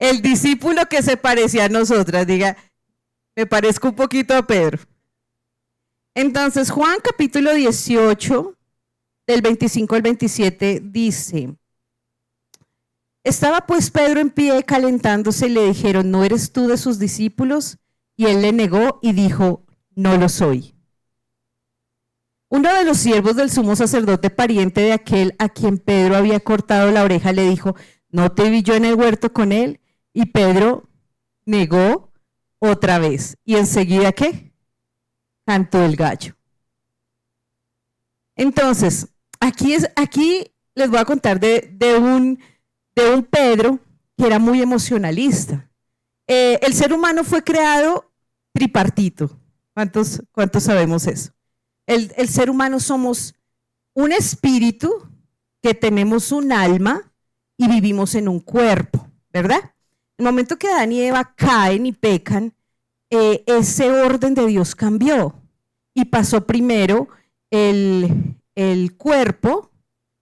El discípulo que se parecía a nosotras, diga, me parezco un poquito a Pedro. Entonces, Juan capítulo 18, del 25 al 27, dice: estaba pues Pedro en pie calentándose y le dijeron, ¿no eres tú de sus discípulos? Y él le negó y dijo, no lo soy. Uno de los siervos del sumo sacerdote, pariente de aquel a quien Pedro había cortado la oreja, le dijo, ¿no te vi yo en el huerto con él? Y Pedro negó otra vez. ¿Y enseguida qué? Cantó el gallo. Entonces, aquí les voy a contar de un Pedro que era muy emocionalista. El ser humano fue creado tripartito. ¿Cuántos sabemos eso? El ser humano somos un espíritu que tenemos un alma y vivimos en un cuerpo, ¿verdad? El momento que Adán y Eva caen y pecan, ese orden de Dios cambió y pasó primero el cuerpo,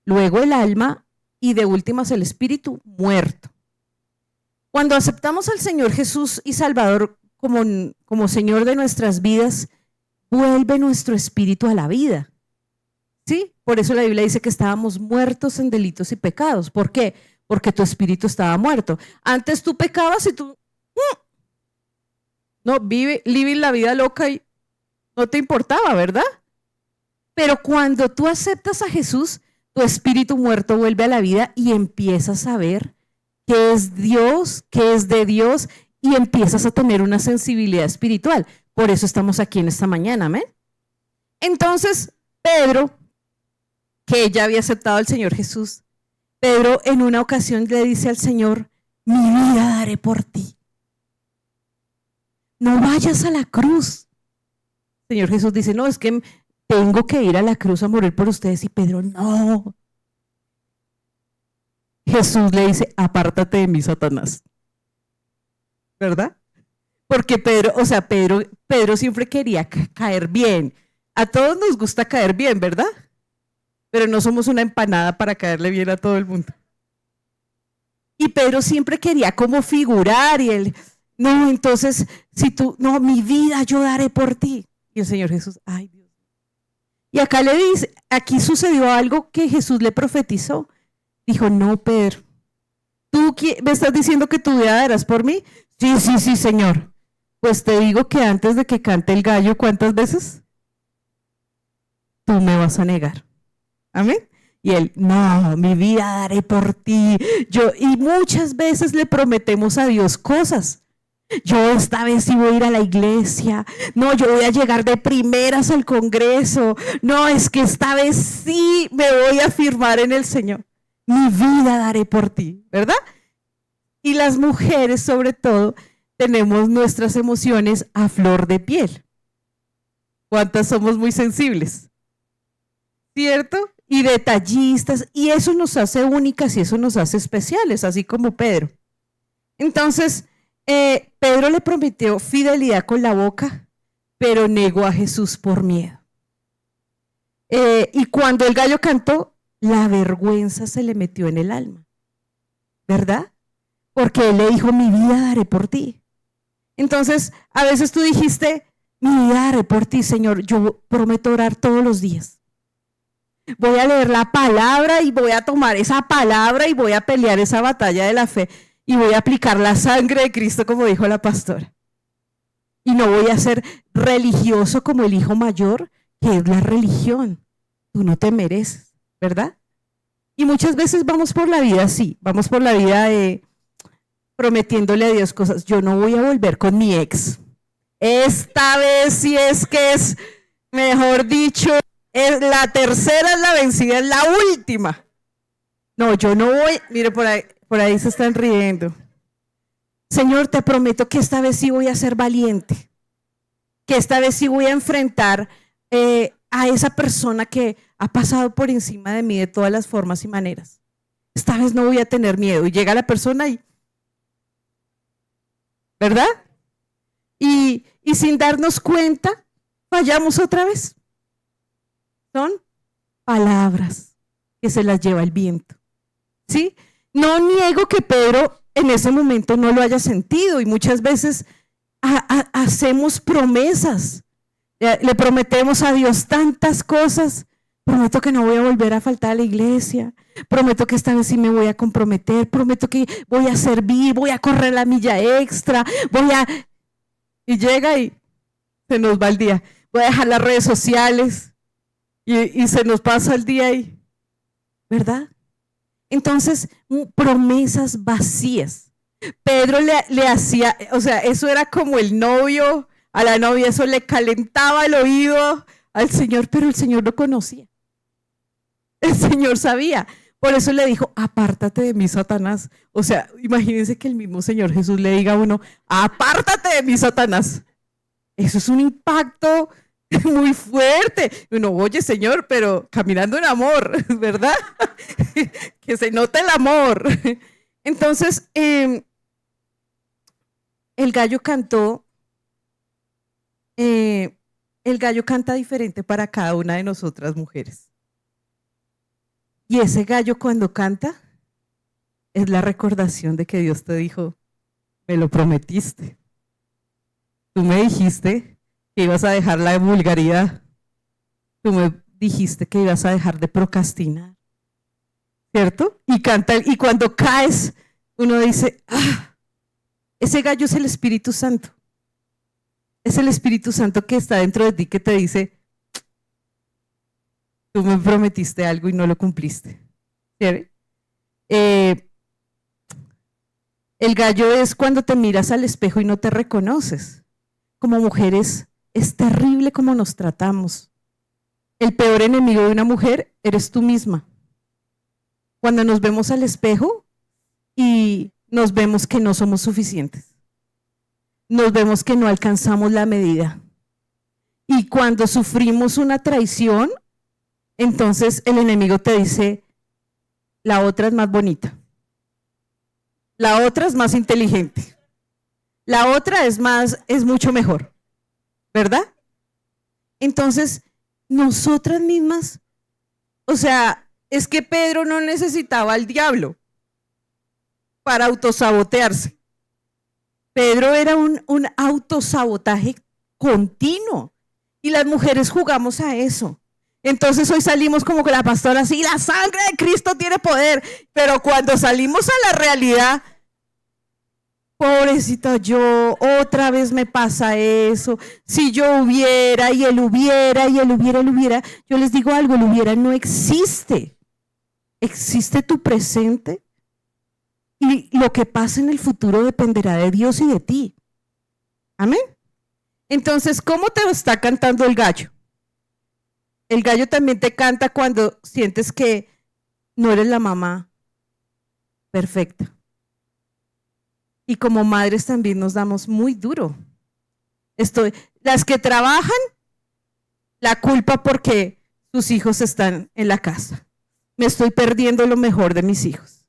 luego el alma y de últimas el espíritu muerto. Cuando aceptamos al Señor Jesús y Salvador como Señor de nuestras vidas, vuelve nuestro espíritu a la vida. ¿Sí? Por eso la Biblia dice que estábamos muertos en delitos y pecados. ¿Por qué? Porque tu espíritu estaba muerto. Antes tú pecabas y tú no, living la vida loca y no te importaba, ¿verdad? Pero cuando tú aceptas a Jesús, tu espíritu muerto vuelve a la vida y empiezas a ver qué es Dios, qué es de Dios, y empiezas a tener una sensibilidad espiritual. Por eso estamos aquí en esta mañana, ¿amén? Entonces, Pedro, que ya había aceptado al Señor Jesús, Pedro en una ocasión le dice al Señor, mi vida daré por ti. No vayas a la cruz. El Señor Jesús dice, no, es que tengo que ir a la cruz a morir por ustedes. Y Pedro, no. Jesús le dice, apártate de mí, Satanás. ¿Verdad? Porque Pedro siempre quería caer bien. A todos nos gusta caer bien, ¿verdad? Pero no somos una empanada para caerle bien a todo el mundo. Y Pedro siempre quería como figurar y él, no, entonces, si tú, no, mi vida yo daré por ti. Y el Señor Jesús, ay Dios. Y acá le dice, aquí sucedió algo que Jesús le profetizó. Dijo, no, Pedro, ¿tú me estás diciendo que tu vida darás por mí? Sí, Señor. Pues te digo que antes de que cante el gallo, ¿cuántas veces? Tú me vas a negar. Amén. Y él, no, mi vida daré por ti. Y muchas veces le prometemos a Dios cosas. Yo esta vez sí voy a ir a la iglesia. No, yo voy a llegar de primeras al Congreso. No, es que esta vez sí me voy a firmar en el Señor. Mi vida daré por ti, ¿verdad? Y las mujeres, sobre todo, tenemos nuestras emociones a flor de piel. ¿Cuántas somos muy sensibles? ¿Cierto? Y detallistas, y eso nos hace únicas y eso nos hace especiales, así como Pedro. Entonces, Pedro le prometió fidelidad con la boca, pero negó a Jesús por miedo. Y cuando el gallo cantó, la vergüenza se le metió en el alma, ¿verdad? Porque él le dijo, mi vida daré por ti. Entonces, a veces tú dijiste, mi vida daré por ti, Señor, yo prometo orar todos los días. Voy a leer la palabra y voy a tomar esa palabra y voy a pelear esa batalla de la fe y voy a aplicar la sangre de Cristo, como dijo la pastora. Y no voy a ser religioso como el hijo mayor, que es la religión. Tú no te mereces, ¿verdad? Y muchas veces vamos por la vida así, vamos por la vida prometiéndole a Dios cosas. Yo no voy a volver con mi ex. Esta vez sí es que es, mejor dicho, la tercera es la vencida, es la última. No, yo no voy. Mire, por ahí se están riendo. Señor, te prometo que esta vez sí voy a ser valiente, que esta vez sí voy a enfrentar a esa persona que ha pasado por encima de mí de todas las formas y maneras. Esta vez no voy a tener miedo. Y llega la persona y, ¿verdad? Y sin darnos cuenta, fallamos otra vez. Son palabras que se las lleva el viento. ¿Sí? No niego que Pedro en ese momento no lo haya sentido, y muchas veces hacemos promesas, le prometemos a Dios tantas cosas. Prometo que no voy a volver a faltar a la iglesia, prometo que esta vez sí me voy a comprometer, prometo que voy a servir, voy a correr la milla extra, y llega y se nos va el día. Voy a dejar las redes sociales y se nos pasa el día ahí, ¿verdad? Entonces, promesas vacías. Pedro le hacía, o sea, eso era como el novio a la novia, eso le calentaba el oído al Señor, pero el Señor lo conocía. El Señor sabía. Por eso le dijo, apártate de mí, Satanás. O sea, imagínense que el mismo Señor Jesús le diga a uno, apártate de mí, Satanás. Eso es un impacto muy fuerte. Uno, oye, Señor, pero caminando en amor, ¿verdad? Que se note el amor. Entonces, el gallo cantó, el gallo canta diferente para cada una de nosotras mujeres. Y ese gallo cuando canta es la recordación de que Dios te dijo, me lo prometiste. Tú me dijiste que ibas a dejar la vulgaridad. Tú me dijiste que ibas a dejar de procrastinar. ¿Cierto? Y canta, y cuando caes, uno dice, ese gallo es el Espíritu Santo. Es el Espíritu Santo que está dentro de ti, que te dice, tú me prometiste algo y no lo cumpliste. ¿Sí? El gallo es cuando te miras al espejo y no te reconoces. Como mujeres es terrible cómo nos tratamos. El peor enemigo de una mujer eres tú misma. Cuando nos vemos al espejo y nos vemos que no somos suficientes. Nos vemos que no alcanzamos la medida. Y cuando sufrimos una traición, entonces el enemigo te dice, la otra es más bonita, la otra es más inteligente, la otra es mucho mejor, ¿verdad? Entonces, nosotras mismas, o sea, es que Pedro no necesitaba al diablo para autosabotearse. Pedro era un autosabotaje continuo y las mujeres jugamos a eso. Entonces hoy salimos como que la pastora, sí, la sangre de Cristo tiene poder, pero cuando salimos a la realidad, pobrecita yo, otra vez me pasa eso, si yo hubiera, y él hubiera, y él hubiera, yo les digo algo, el hubiera no existe, existe tu presente, y lo que pasa en el futuro dependerá de Dios y de ti. Amén. Entonces, ¿cómo te está cantando el gallo? El gallo también te canta cuando sientes que no eres la mamá perfecta. Y como madres también nos damos muy duro. Las que trabajan, la culpa porque sus hijos están en la casa. Me estoy perdiendo lo mejor de mis hijos.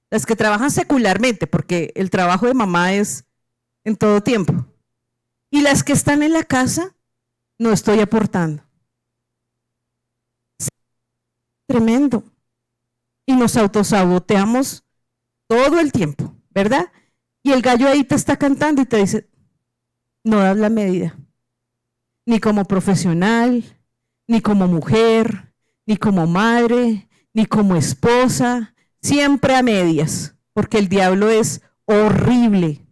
Las que trabajan secularmente, porque el trabajo de mamá es en todo tiempo. Y las que están en la casa, no estoy aportando. Tremendo. Y nos autosaboteamos todo el tiempo, ¿verdad? Y el gallo ahí te está cantando y te dice, no das la medida. Ni como profesional, ni como mujer, ni como madre, ni como esposa, siempre a medias, porque el diablo es horrible.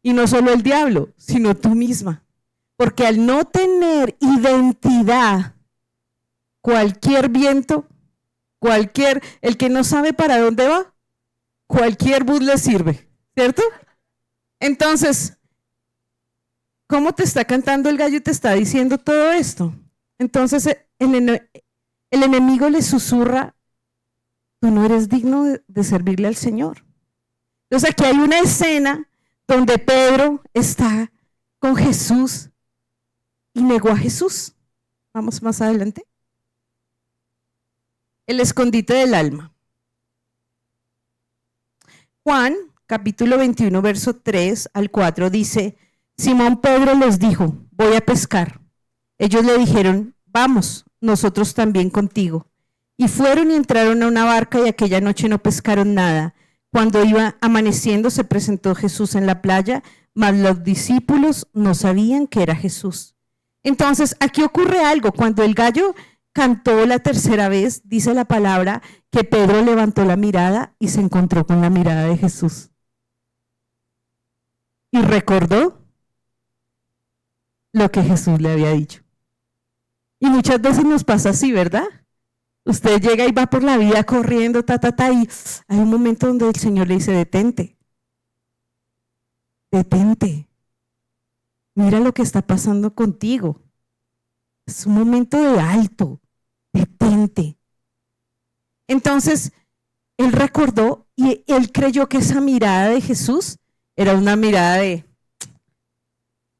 Y no solo el diablo, sino tú misma. Porque al no tener identidad, cualquier viento, el que no sabe para dónde va, cualquier bus le sirve, ¿cierto? Entonces, ¿cómo te está cantando el gallo y te está diciendo todo esto? Entonces, el enemigo le susurra, tú no eres digno de servirle al Señor. Entonces, aquí hay una escena donde Pedro está con Jesús y negó a Jesús. Vamos más adelante. El escondite del alma. Juan, capítulo 21, verso 3 al 4, dice, Simón Pedro les dijo, voy a pescar. Ellos le dijeron, vamos, nosotros también contigo. Y fueron y entraron a una barca y aquella noche no pescaron nada. Cuando iba amaneciendo se presentó Jesús en la playa, mas los discípulos no sabían que era Jesús. Entonces, aquí ocurre algo. Cuando el gallo cantó la tercera vez, dice la palabra que Pedro levantó la mirada y se encontró con la mirada de Jesús. Y recordó lo que Jesús le había dicho. Y muchas veces nos pasa así, ¿verdad? Usted llega y va por la vida corriendo, y hay un momento donde el Señor le dice, detente. Detente. Mira lo que está pasando contigo. Es un momento de alto. Detente. Entonces, él recordó y él creyó que esa mirada de Jesús era una mirada de,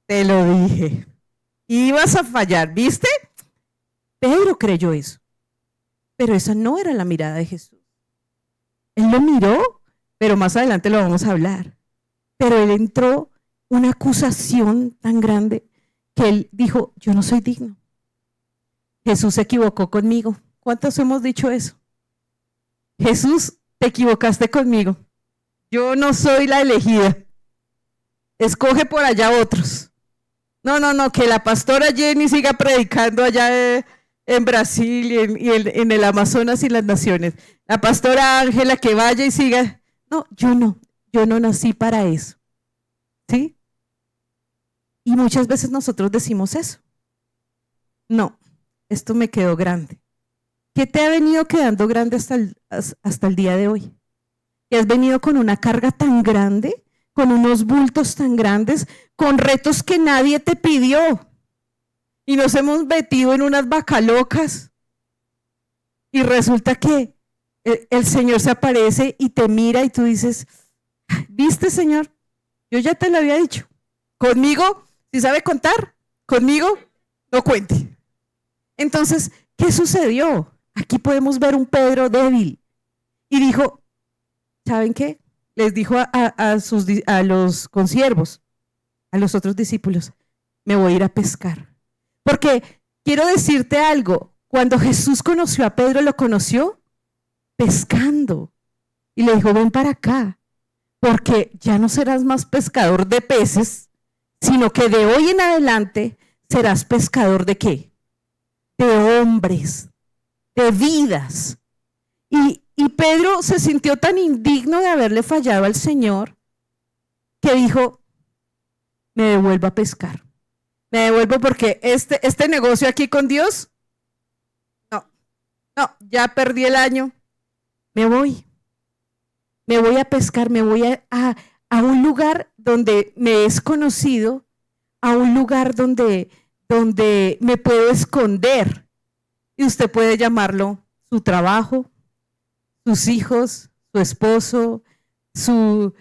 te lo dije, ibas a fallar, ¿viste? Pedro creyó eso, pero esa no era la mirada de Jesús. Él lo miró, pero más adelante lo vamos a hablar. Pero él entró una acusación tan grande que él dijo, yo no soy digno. Jesús se equivocó conmigo. ¿Cuántos hemos dicho eso? Jesús, te equivocaste conmigo. Yo no soy la elegida. Escoge por allá otros. No, que la pastora Jenny siga predicando allá en Brasil y en el Amazonas y las naciones. La pastora Ángela que vaya y siga. No, yo no nací para eso. ¿Sí? Y muchas veces nosotros decimos eso. No, esto me quedó grande. ¿Qué te ha venido quedando grande hasta el día de hoy? ¿Que has venido con una carga tan grande, con unos bultos tan grandes, con retos que nadie te pidió? Y nos hemos metido en unas vacalocas. Y resulta que el Señor se aparece y te mira y tú dices, ¿viste, Señor? Yo ya te lo había dicho. Conmigo, si sabe contar, conmigo no cuente. Entonces, ¿qué sucedió? Aquí podemos ver un Pedro débil. Y dijo, ¿saben qué? Les dijo a los consiervos, a los otros discípulos, me voy a ir a pescar. Porque quiero decirte algo, cuando Jesús conoció a Pedro, lo conoció pescando. Y le dijo, ven para acá, porque ya no serás más pescador de peces, sino que de hoy en adelante serás pescador ¿de qué? De hombres, de vidas. Y Pedro se sintió tan indigno de haberle fallado al Señor que dijo, me devuelvo a pescar. Me devuelvo porque este negocio aquí con Dios, no, ya perdí el año. Me voy a pescar, me voy a un lugar donde me es conocido, a un lugar donde me puedo esconder. Y usted puede llamarlo su trabajo, sus hijos, su esposo, su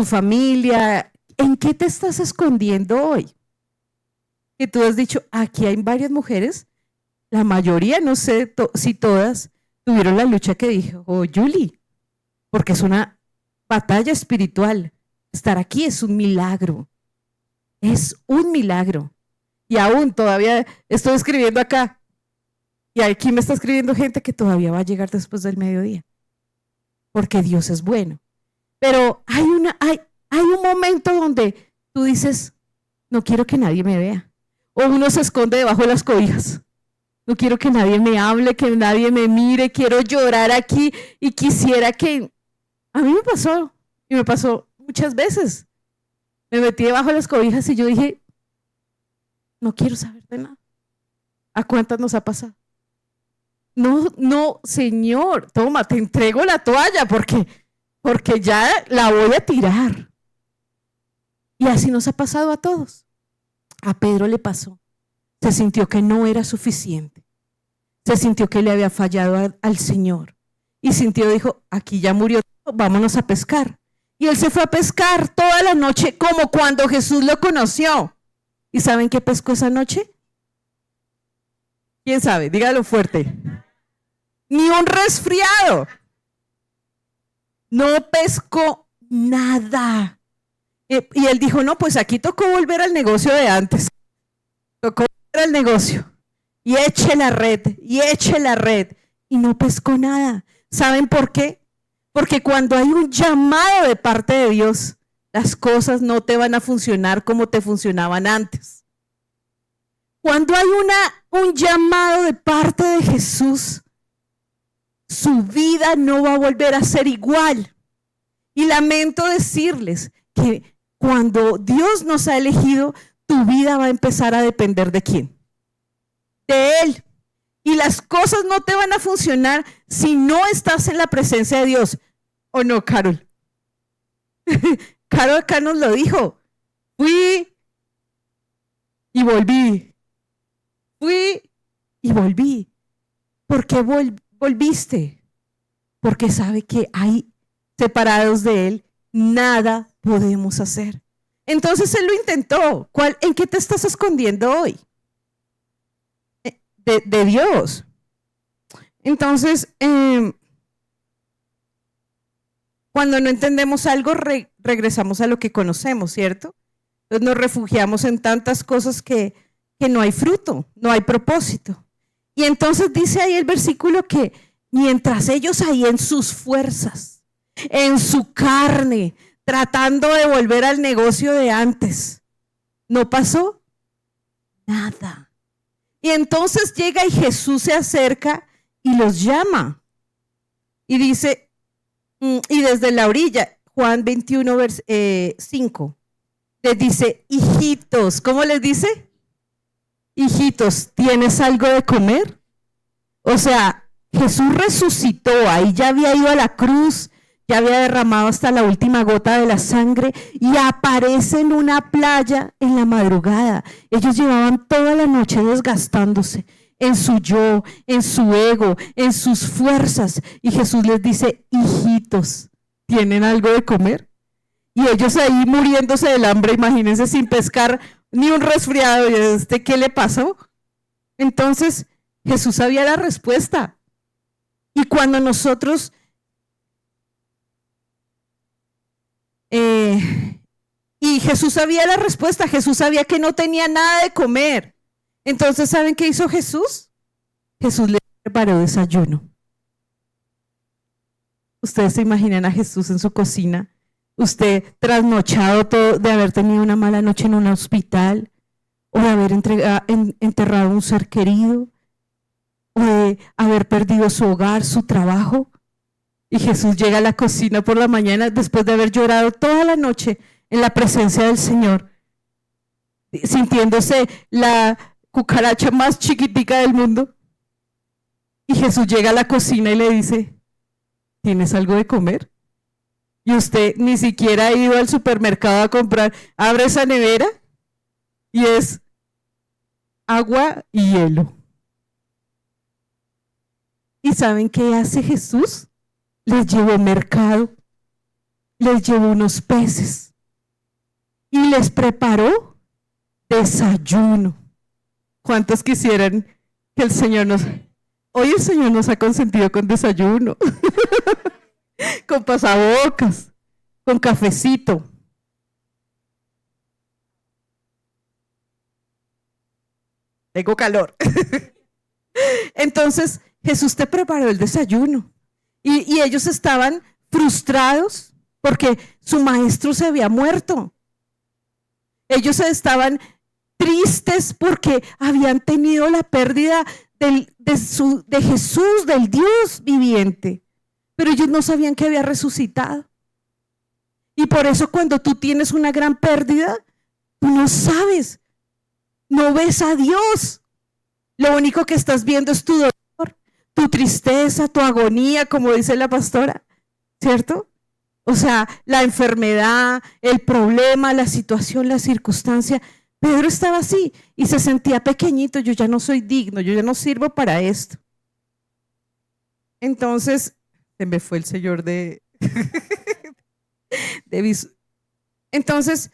familia. ¿En qué te estás escondiendo hoy? Que tú has dicho, aquí hay varias mujeres, la mayoría, no sé si todas, tuvieron la lucha que dijo Julie, porque es una batalla espiritual. Estar aquí es un milagro. Es un milagro. Y aún todavía estoy escribiendo acá. Y aquí me está escribiendo gente que todavía va a llegar después del mediodía. Porque Dios es bueno. Pero hay un momento donde tú dices, no quiero que nadie me vea. O uno se esconde debajo de las cobijas. No quiero que nadie me hable, que nadie me mire, quiero llorar aquí y quisiera que... A mí me pasó, y me pasó muchas veces. Me metí debajo de las cobijas y yo dije, no quiero saber de nada. ¿A cuántas nos ha pasado? No, Señor, toma, te entrego la toalla porque ya la voy a tirar. Y así nos ha pasado a todos. A Pedro le pasó. Se sintió que no era suficiente. Se sintió que le había fallado al Señor. Y dijo, aquí ya murió, vámonos a pescar. Y él se fue a pescar toda la noche como cuando Jesús lo conoció. ¿Y saben qué pescó esa noche? ¿Quién sabe? Dígalo fuerte. Ni un resfriado. No pescó nada. Y él dijo, no, pues aquí tocó volver al negocio de antes. Tocó volver al negocio. Y eche la red. Y no pescó nada. ¿Saben por qué? Porque cuando hay un llamado de parte de Dios, las cosas no te van a funcionar como te funcionaban antes. Cuando hay un llamado de parte de Jesús, su vida no va a volver a ser igual. Y lamento decirles que cuando Dios nos ha elegido, tu vida va a empezar a depender ¿de quién? De Él. Y las cosas no te van a funcionar si no estás en la presencia de Dios. ¿O no, Carol? Carol acá nos lo dijo. Fui y volví. Fui y volví. ¿Por qué volviste? Porque sabe que hay separados de Él, nada podemos hacer. Entonces Él lo intentó. ¿En qué te estás escondiendo hoy? De Dios. Entonces, cuando no entendemos algo, regresamos a lo que conocemos, ¿cierto? Entonces nos refugiamos en tantas cosas que no hay fruto, no hay propósito. Y entonces dice ahí el versículo que mientras ellos ahí en sus fuerzas, en su carne, tratando de volver al negocio de antes, no pasó nada. Y entonces llega y Jesús se acerca y los llama. Y dice, y desde la orilla, Juan 21, 5, les dice, hijitos, ¿cómo les dice? Hijitos, ¿tienes algo de comer? O sea, Jesús resucitó, ahí ya había ido a la cruz, ya había derramado hasta la última gota de la sangre y aparece en una playa en la madrugada. Ellos llevaban toda la noche desgastándose en su yo, en su ego, en sus fuerzas. Y Jesús les dice, hijitos, ¿tienen algo de comer? Y ellos ahí muriéndose del hambre, imagínense, sin pescar ni un resfriado. ¿Y qué le pasó? Entonces Jesús sabía la respuesta. Y cuando nosotros y Jesús sabía la respuesta, Jesús sabía que no tenía nada de comer. Entonces, ¿saben qué hizo Jesús? Jesús le preparó desayuno. Ustedes se imaginan a Jesús en su cocina, usted trasnochado todo de haber tenido una mala noche en un hospital, o de haber enterrado a un ser querido, o de haber perdido su hogar, su trabajo. Y Jesús llega a la cocina por la mañana después de haber llorado toda la noche en la presencia del Señor, sintiéndose la cucaracha más chiquitica del mundo. Y Jesús llega a la cocina y le dice, ¿tienes algo de comer? Y usted ni siquiera ha ido al supermercado a comprar, abre esa nevera y es agua y hielo. ¿Y saben qué hace Jesús? Les llevó mercado, les llevó unos peces y les preparó desayuno. ¿Cuántos quisieran que el Señor hoy el Señor nos ha consentido con desayuno, con pasabocas, con cafecito? Tengo calor. Entonces, Jesús te preparó el desayuno. Y ellos estaban frustrados porque su maestro se había muerto. Ellos estaban tristes porque habían tenido la pérdida de Jesús, del Dios viviente. Pero ellos no sabían que había resucitado. Y por eso cuando tú tienes una gran pérdida, tú no sabes, no ves a Dios. Lo único que estás viendo es tu dolor, tu tristeza, tu agonía, como dice la pastora, ¿cierto? O sea, la enfermedad, el problema, la situación, la circunstancia. Pedro estaba así y se sentía pequeñito. Yo ya no soy digno, yo ya no sirvo para esto. Entonces, se me fue el señor de Entonces,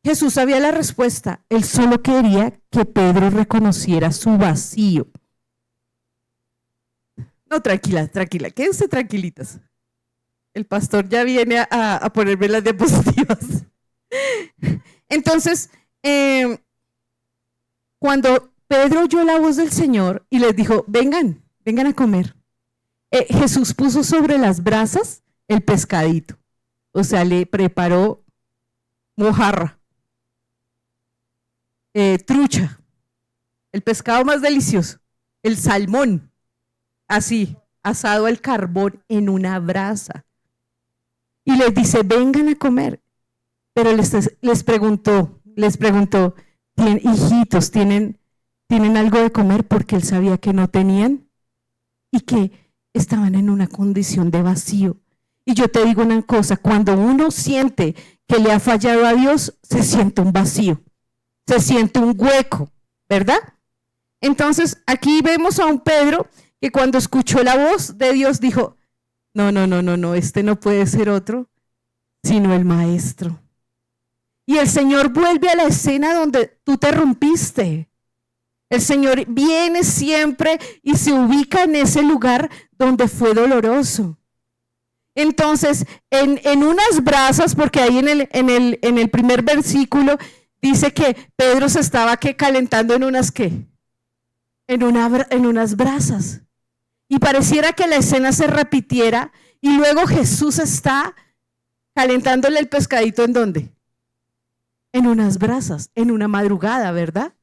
Jesús sabía la respuesta. Él solo quería que Pedro reconociera su vacío. No, tranquila, quédense tranquilitas. El pastor ya viene a ponerme las diapositivas. Entonces, cuando Pedro oyó la voz del Señor y les dijo, vengan a comer. Jesús puso sobre las brasas el pescadito, o sea, le preparó mojarra, trucha, el pescado más delicioso, el salmón, así, asado al carbón en una brasa. Y les dice, vengan a comer. Pero les preguntó, hijitos, ¿tienen algo de comer? Porque él sabía que no tenían y que estaban en una condición de vacío. Y yo te digo una cosa, cuando uno siente que le ha fallado a Dios, se siente un vacío, se siente un hueco, ¿verdad? Entonces aquí vemos a un Pedro que cuando escuchó la voz de Dios dijo, no, este no puede ser otro, sino el maestro. Y el Señor vuelve a la escena donde tú te rompiste. El Señor viene siempre y se ubica en ese lugar donde fue doloroso. Entonces, en unas brasas, porque ahí en el primer versículo dice que Pedro se estaba calentando en unas en unas brasas. Y pareciera que la escena se repitiera y luego Jesús está calentándole el pescadito ¿en dónde? En unas brasas, en una madrugada, ¿verdad?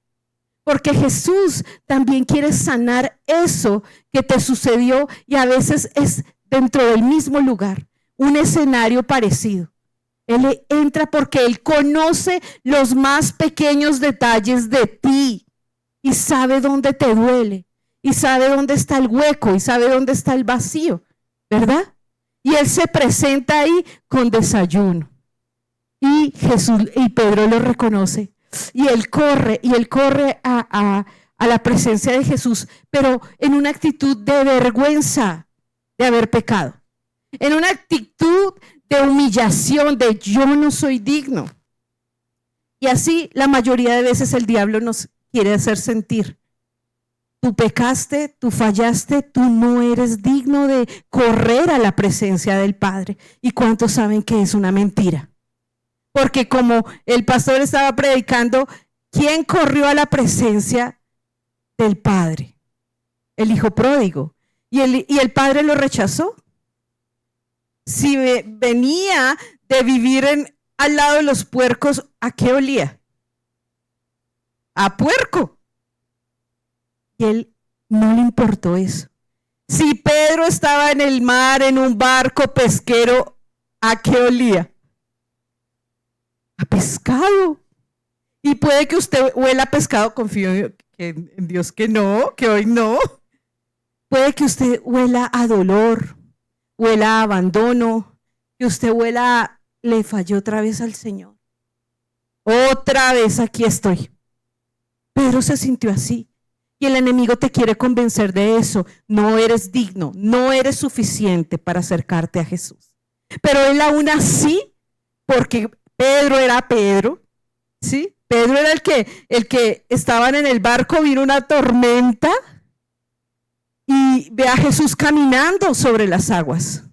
Porque Jesús también quiere sanar eso que te sucedió y a veces es dentro del mismo lugar, un escenario parecido. Él entra porque Él conoce los más pequeños detalles de ti y sabe dónde te duele y sabe dónde está el hueco y sabe dónde está el vacío, ¿verdad? Y Él se presenta ahí con desayuno. Y Pedro lo reconoce. Y él corre a la presencia de Jesús, pero en una actitud de vergüenza de haber pecado. En una actitud de humillación, de yo no soy digno. Y así la mayoría de veces el diablo nos quiere hacer sentir. Tú pecaste, tú fallaste, tú no eres digno de correr a la presencia del Padre. ¿Y cuántos saben que es una mentira? Porque como el pastor estaba predicando, ¿quién corrió a la presencia del Padre? El hijo pródigo. Y el Padre lo rechazó. Si venía de vivir al lado de los puercos, ¿a qué olía? A puerco. Y él no le importó eso. Si Pedro estaba en el mar, en un barco pesquero, ¿a qué olía? A pescado. Y puede que usted huela a pescado, confío en Dios que no, que hoy no. Puede que usted huela a dolor, huela a abandono, que usted huela, le falló otra vez al Señor. Otra vez aquí estoy. Pedro se sintió así. Y el enemigo te quiere convencer de eso. No eres digno, no eres suficiente para acercarte a Jesús. Pero él aún así, porque Pedro era Pedro, ¿sí? Pedro era el que estaban en el barco, vino una tormenta y ve a Jesús caminando sobre las aguas.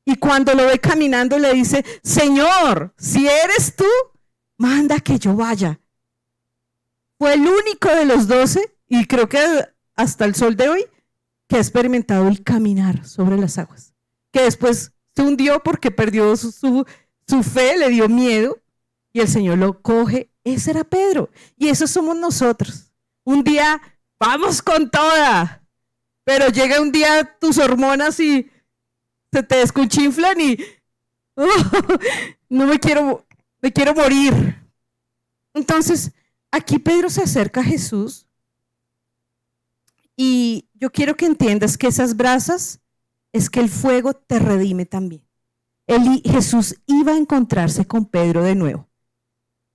Y cuando lo ve caminando le dice, Señor, si eres tú, manda que yo vaya. Fue el único de los 12, y creo que hasta el sol de hoy, que ha experimentado el caminar sobre las aguas. Que después se hundió porque perdió su fe, le dio miedo y el Señor lo coge. Ese era Pedro y esos somos nosotros. Un día vamos con toda, pero llega un día tus hormonas y se te descunchinflan y no me quiero morir. Entonces aquí Pedro se acerca a Jesús y yo quiero que entiendas que esas brasas es que el fuego te redime también. Jesús iba a encontrarse con Pedro de nuevo,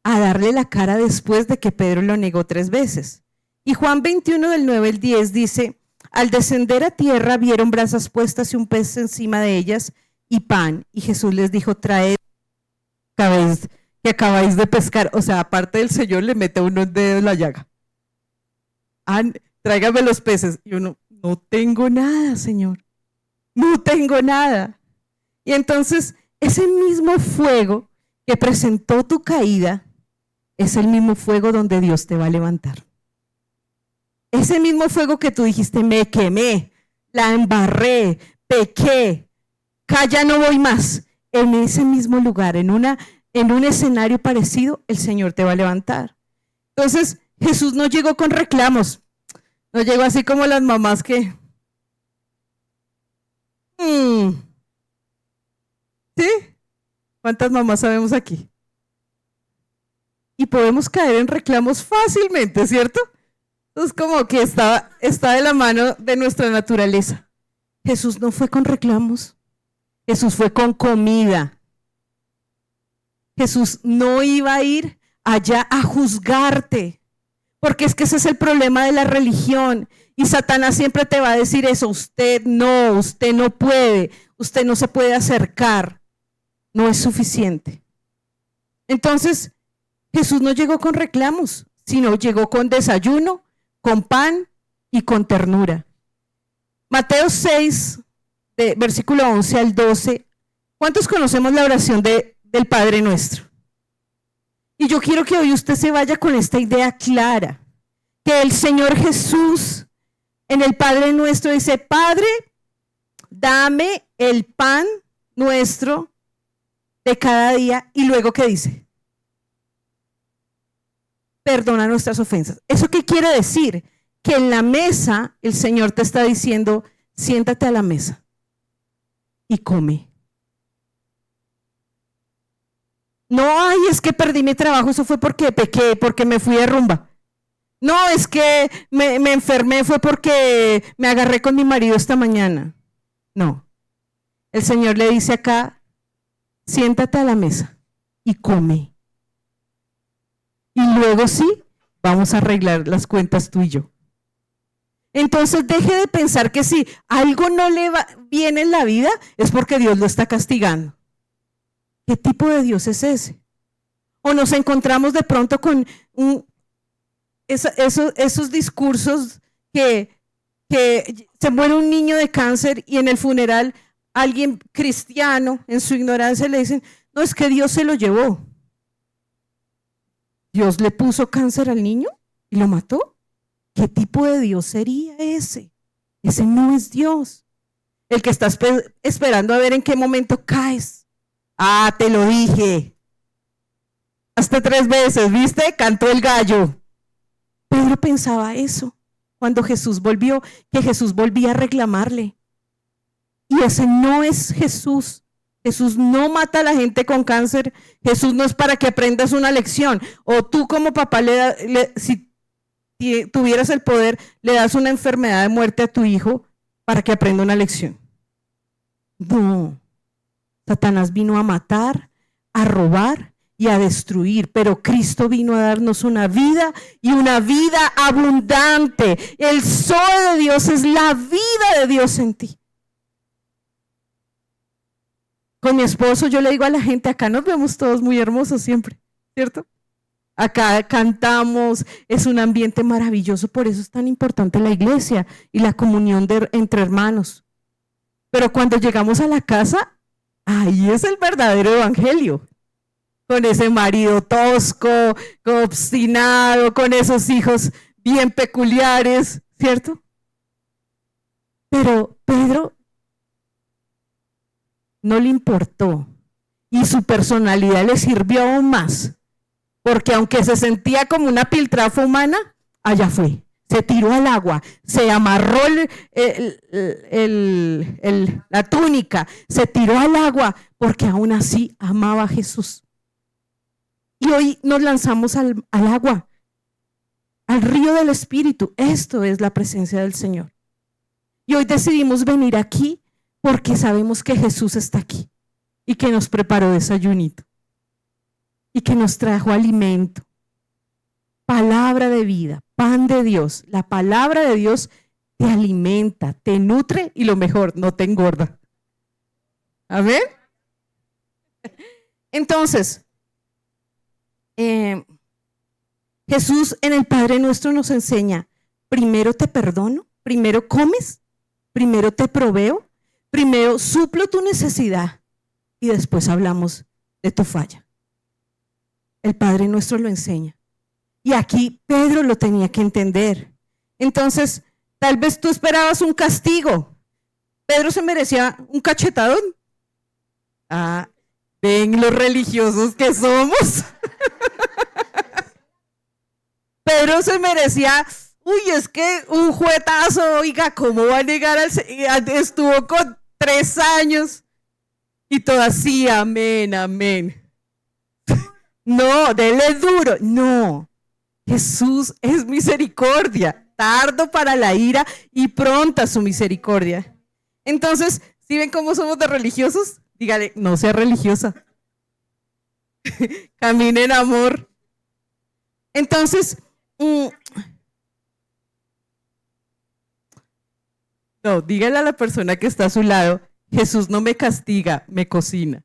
a darle la cara después de que Pedro lo negó 3 veces. Y Juan 21 del 9 al 10 dice, al descender a tierra vieron brasas puestas y un pez encima de ellas y pan. Y Jesús les dijo, traed que acabáis de pescar. O sea, aparte del Señor le mete uno el dedo en la llaga. Tráigame los peces. Y uno, no tengo nada, Señor. No tengo nada. Y entonces ese mismo fuego que presentó tu caída es el mismo fuego donde Dios te va a levantar. Ese mismo fuego que tú dijiste, me quemé, la embarré, pequé, ya no voy más. En ese mismo lugar, en un escenario parecido, el Señor te va a levantar. Entonces, Jesús no llegó con reclamos, no llegó así como las mamás que... ¿Sí? ¿Cuántas mamás sabemos aquí? Y podemos caer en reclamos fácilmente, ¿cierto? Entonces, como que está de la mano de nuestra naturaleza. Jesús no fue con reclamos, Jesús fue con comida. Jesús no iba a ir allá a juzgarte, porque es que ese es el problema de la religión. Y Satanás siempre te va a decir eso: usted no puede, usted no se puede acercar, no es suficiente. Entonces, Jesús no llegó con reclamos, sino llegó con desayuno, con pan y con ternura. Mateo 6, de versículo 11 al 12. ¿Cuántos conocemos la oración del Padre Nuestro? Y yo quiero que hoy usted se vaya con esta idea clara, que el Señor Jesús en el Padre Nuestro dice: Padre, dame el pan nuestro de cada día. Y luego, ¿qué dice? Perdona nuestras ofensas. ¿Eso qué quiere decir? Que en la mesa el Señor te está diciendo: siéntate a la mesa y come. No, ay, es que perdí mi trabajo, eso fue porque pequé, porque me fui de rumba. No, es que me enfermé, fue porque me agarré con mi marido esta mañana. No. El Señor le dice acá: siéntate a la mesa y come. Y luego sí, vamos a arreglar las cuentas tú y yo. Entonces deje de pensar que si algo no le va bien en la vida es porque Dios lo está castigando. ¿Qué tipo de Dios es ese? O nos encontramos de pronto con esos discursos que se muere un niño de cáncer y en el funeral alguien cristiano en su ignorancia le dicen: no, es que Dios se lo llevó. ¿Dios le puso cáncer al niño y lo mató? ¿Qué tipo de Dios sería ese? Ese no es Dios. El que estás esperando a ver en qué momento caes. Ah, te lo dije. Hasta 3 veces, ¿viste? Cantó el gallo. Pedro pensaba eso cuando Jesús volvió, que Jesús volvía a reclamarle. Y ese no es Jesús. Jesús no mata a la gente con cáncer. Jesús no es para que aprendas una lección. O tú como papá, si tuvieras el poder, le das una enfermedad de muerte a tu hijo para que aprenda una lección. No. Satanás vino a matar, a robar y a destruir, pero Cristo vino a darnos una vida y una vida abundante. El Zoe de Dios es la vida de Dios en ti. Con mi esposo yo le digo a la gente: acá nos vemos todos muy hermosos siempre, ¿cierto? Acá cantamos, es un ambiente maravilloso, por eso es tan importante la iglesia y la comunión entre hermanos. Pero cuando llegamos a la casa, ahí es el verdadero evangelio. Con ese marido tosco, obstinado, con esos hijos bien peculiares, ¿cierto? Pero Pedro no le importó y su personalidad le sirvió aún más, porque aunque se sentía como una piltrafa humana, allá fue. Se tiró al agua, se amarró la túnica, se tiró al agua, porque aún así amaba a Jesús. Y hoy nos lanzamos al agua, al río del Espíritu. Esto es la presencia del Señor. Y hoy decidimos venir aquí porque sabemos que Jesús está aquí y que nos preparó desayunito y que nos trajo alimento. Palabra de vida, pan de Dios. La palabra de Dios te alimenta, te nutre y lo mejor, no te engorda. Amén. Entonces, Jesús en el Padre Nuestro nos enseña: primero te perdono, primero comes, primero te proveo, primero suplo tu necesidad y después hablamos de tu falla. El Padre Nuestro lo enseña. Y aquí Pedro lo tenía que entender. Entonces, tal vez tú esperabas un castigo. Pedro se merecía un cachetadón. Ah, ven los religiosos que somos. Pedro se merecía, uy, es que un juetazo, oiga, ¿cómo va a negar estuvo con 3 años y todo así, amén, amén. No, dele duro, no. Jesús es misericordia, tardo para la ira y pronta su misericordia. Entonces, ¿sí ven cómo somos de religiosos? Dígale, no sea religiosa. Camine en amor. Entonces, no, dígale a la persona que está a su lado, Jesús no me castiga, me cocina.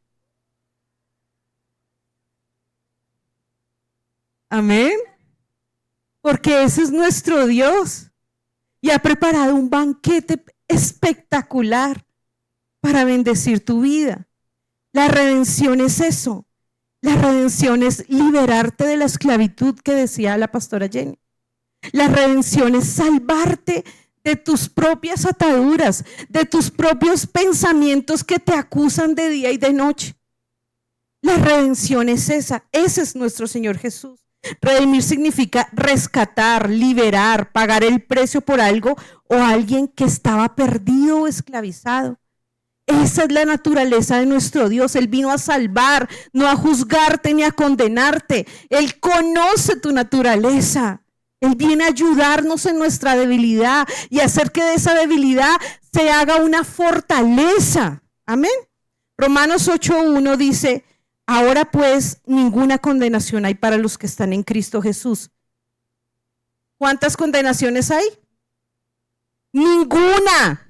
Amén. Porque ese es nuestro Dios. Y ha preparado un banquete espectacular para bendecir tu vida. La redención es eso. La redención es liberarte de la esclavitud que decía la pastora Jenny. La redención es salvarte de tus propias ataduras, de tus propios pensamientos que te acusan de día y de noche. La redención es esa. Ese es nuestro Señor Jesús. Redimir significa rescatar, liberar, pagar el precio por algo o alguien que estaba perdido o esclavizado. Esa es la naturaleza de nuestro Dios. Él vino a salvar, no a juzgarte ni a condenarte. Él conoce tu naturaleza. Él viene a ayudarnos en nuestra debilidad y hacer que de esa debilidad se haga una fortaleza. Amén. Romanos 8:1 dice: ahora pues ninguna condenación hay para los que están en Cristo Jesús. ¿Cuántas condenaciones hay? Ninguna.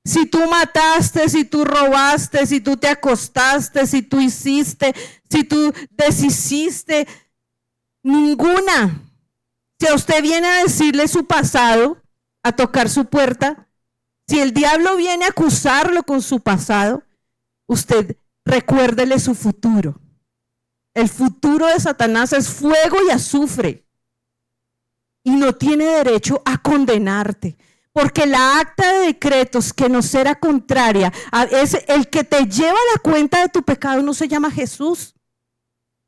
Si tú mataste, si tú robaste, si tú te acostaste, si tú hiciste, si tú deshiciste, ninguna. Si a usted viene a decirle su pasado, a tocar su puerta, si el diablo viene a acusarlo con su pasado, usted recuérdele su futuro. El futuro de Satanás es fuego y azufre. Y no tiene derecho a condenarte. Porque la acta de decretos que nos era contraria, es el que te lleva la cuenta de tu pecado, no se llama Jesús,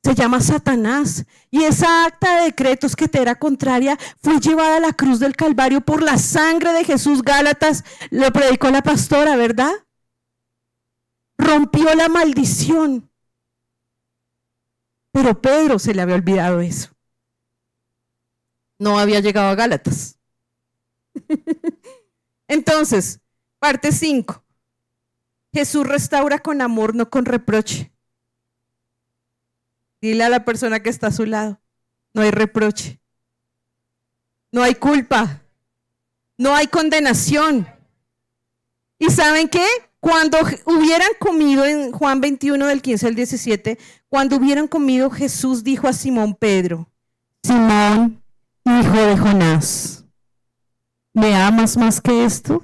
se llama Satanás. Y esa acta de decretos que te era contraria fue llevada a la cruz del Calvario por la sangre de Jesús. Gálatas lo predicó la pastora, ¿verdad? Rompió la maldición. Pero Pedro se le había olvidado eso. No había llegado a Gálatas. Entonces, parte 5. Jesús restaura con amor, no con reproche. Dile a la persona que está a su lado: no hay reproche, no hay culpa, no hay condenación. ¿Y saben qué? Cuando hubieran comido, en Juan 21 del 15 al 17, cuando hubieran comido, Jesús dijo a Simón Pedro: Simón, hijo de Jonás, ¿me amas más que esto?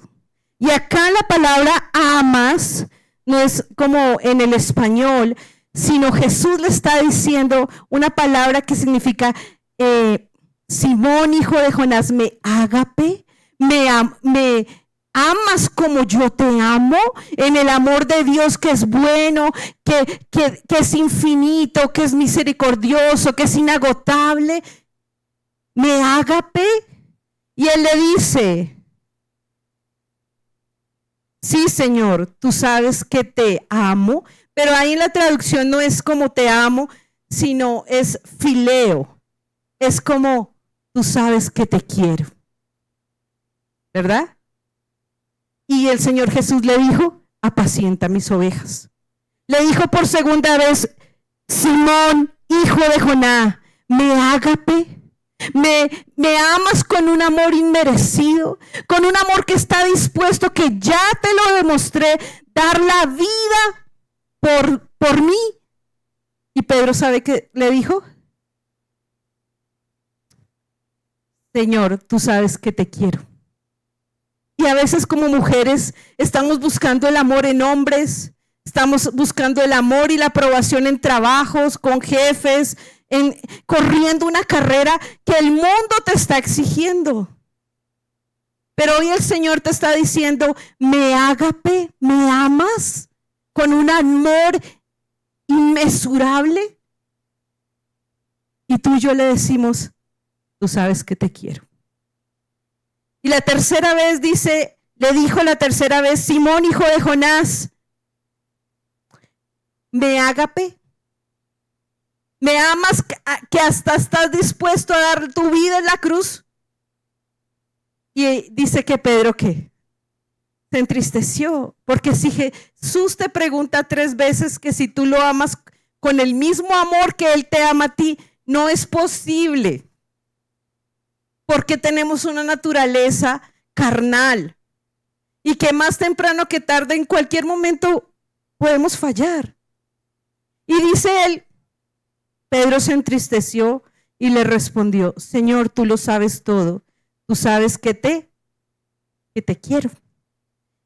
Y acá la palabra amas no es como en el español, sino Jesús le está diciendo una palabra que significa Simón, hijo de Jonás, me ágape, me amas como yo te amo, en el amor de Dios que es bueno, que es infinito, que es misericordioso, que es inagotable. Me ágape. Y él le dice: sí, Señor, tú sabes que te amo. Pero ahí en la traducción no es como te amo, sino es fileo. Es como tú sabes que te quiero. ¿Verdad? Y el Señor Jesús le dijo: apacienta mis ovejas. Le dijo por segunda vez: Simón, hijo de Jonás, ¿me ágape? ¿Me amas con un amor inmerecido? Con un amor que está dispuesto, que ya te lo demostré, dar la vida por mí. Y Pedro, ¿sabe qué le dijo? Señor, tú sabes que te quiero. Y a veces como mujeres estamos buscando el amor en hombres, estamos buscando el amor y la aprobación en trabajos, con jefes, corriendo una carrera que el mundo te está exigiendo. Pero hoy el Señor te está diciendo, me ágape, me amas con un amor inmesurable. Y tú y yo le decimos, tú sabes que te quiero. Y la tercera vez dice, le dijo la tercera vez, Simón, hijo de Jonás, me ágape, me amas que hasta estás dispuesto a dar tu vida en la cruz. Y dice que Pedro, ¿qué? Se entristeció, porque si Jesús te pregunta 3 veces que si tú lo amas con el mismo amor que Él te ama a ti, no es posible, porque tenemos una naturaleza carnal y que más temprano que tarde, en cualquier momento, podemos fallar. Y dice él, Pedro se entristeció y le respondió, Señor, tú lo sabes todo, tú sabes que te quiero.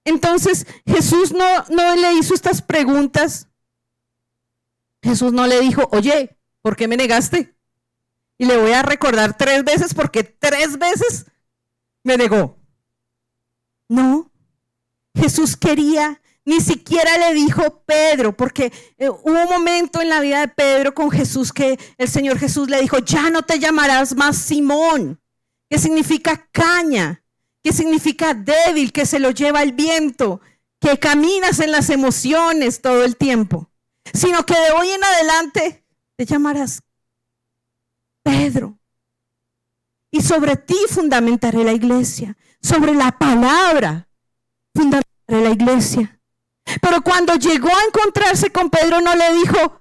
Entonces Jesús no le hizo estas preguntas. Jesús no le dijo, oye, ¿por qué me negaste? Y le voy a recordar 3 veces porque 3 veces me negó. No, Jesús quería, ni siquiera le dijo Pedro, porque hubo un momento en la vida de Pedro con Jesús que el Señor Jesús le dijo, ya no te llamarás más Simón, que significa caña, que significa débil, que se lo lleva el viento, que caminas en las emociones todo el tiempo, sino que de hoy en adelante te llamarás Pedro. Y sobre ti fundamentaré la iglesia, sobre la palabra fundamentaré la iglesia. Pero cuando llegó a encontrarse con Pedro, no le dijo,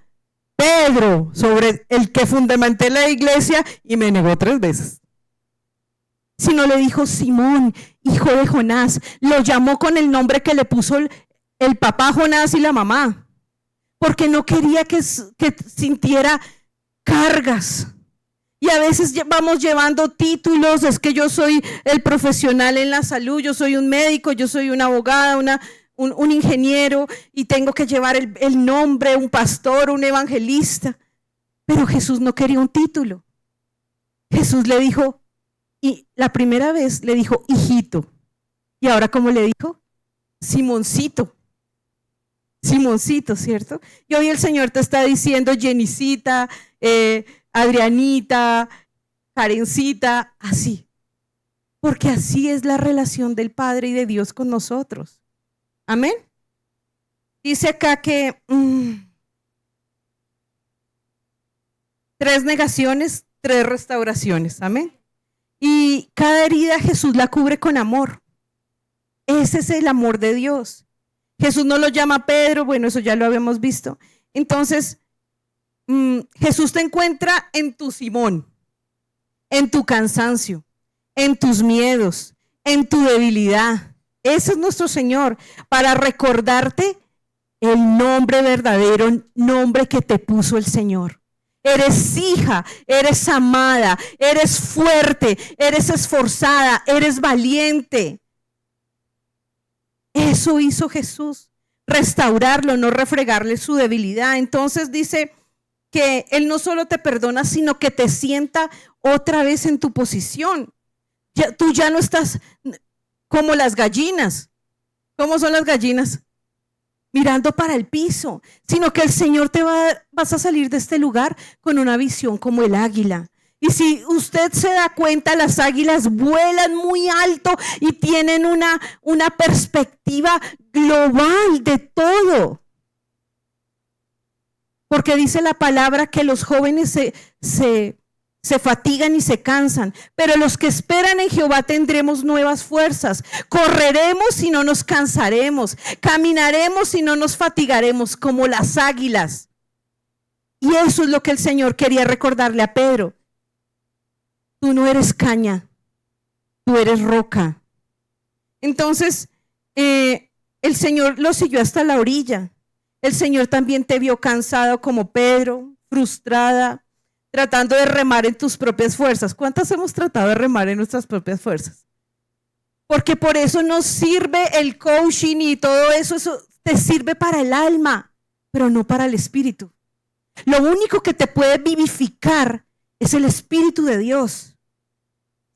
Pedro, sobre el que fundamenté la iglesia y me negó 3 veces. Sino le dijo, Simón, hijo de Jonás. Lo llamó con el nombre que le puso el papá Jonás y la mamá, porque no quería que sintiera cargas. Y a veces vamos llevando títulos, es que yo soy el profesional en la salud, yo soy un médico, yo soy una abogada, un ingeniero, y tengo que llevar el nombre, un pastor, un evangelista. Pero Jesús no quería un título. Jesús le dijo, y la primera vez le dijo, hijito. Y ahora, ¿cómo le dijo? Simoncito. Simoncito, ¿cierto? Y hoy el Señor te está diciendo, Jenicita, Adrianita, Karencita, así. Porque así es la relación del Padre y de Dios con nosotros. Amén. Dice acá que 3 negaciones, 3 restauraciones. Amén. Y cada herida Jesús la cubre con amor. Ese es el amor de Dios. Jesús no lo llama Pedro, bueno, eso ya lo habíamos visto. Entonces, Jesús te encuentra en tu Simón, en tu cansancio, en tus miedos, en tu debilidad. Ese es nuestro Señor, para recordarte el nombre verdadero, nombre que te puso el Señor. Eres hija, eres amada, eres fuerte, eres esforzada, eres valiente. Eso hizo Jesús, restaurarlo, no refregarle su debilidad. Entonces dice que Él no solo te perdona, sino que te sienta otra vez en tu posición. Tú ya no estás como las gallinas. ¿Cómo son las gallinas? Mirando para el piso, sino que el Señor vas a salir de este lugar con una visión como el águila. Y si usted se da cuenta, las águilas vuelan muy alto y tienen una perspectiva global de todo. Porque dice la palabra que los jóvenes se fatigan y se cansan, pero los que esperan en Jehová tendremos nuevas fuerzas. Correremos y no nos cansaremos, caminaremos y no nos fatigaremos como las águilas. Y eso es lo que el Señor quería recordarle a Pedro. Tú no eres caña, tú eres roca. Entonces, el Señor lo siguió hasta la orilla. El Señor también te vio cansado como Pedro, frustrada, tratando de remar en tus propias fuerzas. ¿Cuántas hemos tratado de remar en nuestras propias fuerzas? Porque por eso nos sirve el coaching y todo eso te sirve para el alma, pero no para el espíritu. Lo único que te puede vivificar es el Espíritu de Dios.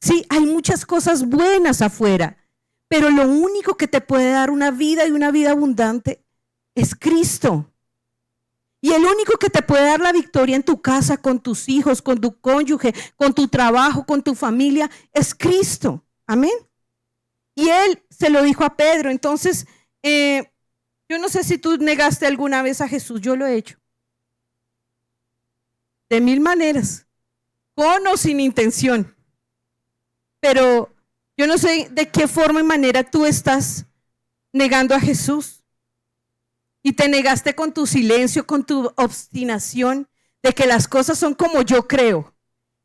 Sí, hay muchas cosas buenas afuera, Pero lo único que te puede dar una vida y una vida abundante es Cristo. Y el único que te puede dar la victoria en tu casa, con tus hijos, con tu cónyuge, con tu trabajo, con tu familia, es Cristo. Amén. Y él se lo dijo a Pedro. Entonces, yo no sé si tú negaste alguna vez a Jesús. Yo lo he hecho. De mil maneras. Con o sin intención. Pero yo no sé de qué forma y manera tú estás negando a Jesús. Y te negaste con tu silencio, con tu obstinación, de que las cosas son como yo creo.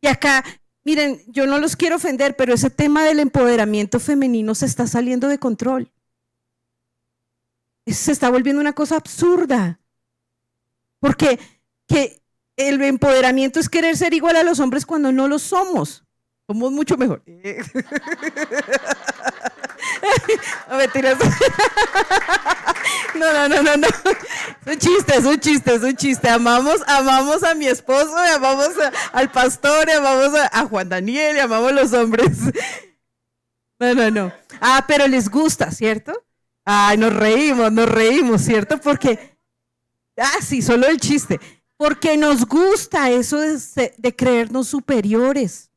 Y acá, miren, yo no los quiero ofender, pero ese tema del empoderamiento femenino se está saliendo de control. Se está volviendo una cosa absurda. Porque el empoderamiento es querer ser igual a los hombres cuando no lo somos. Somos mucho mejor. No, mentiras. No. Es un chiste. Amamos a mi esposo, amamos al pastor, amamos a Juan Daniel, y amamos a los hombres. No. Ah, pero les gusta, ¿cierto? Ay, nos reímos, ¿cierto? Porque, sí, solo el chiste. Porque nos gusta eso de creernos superiores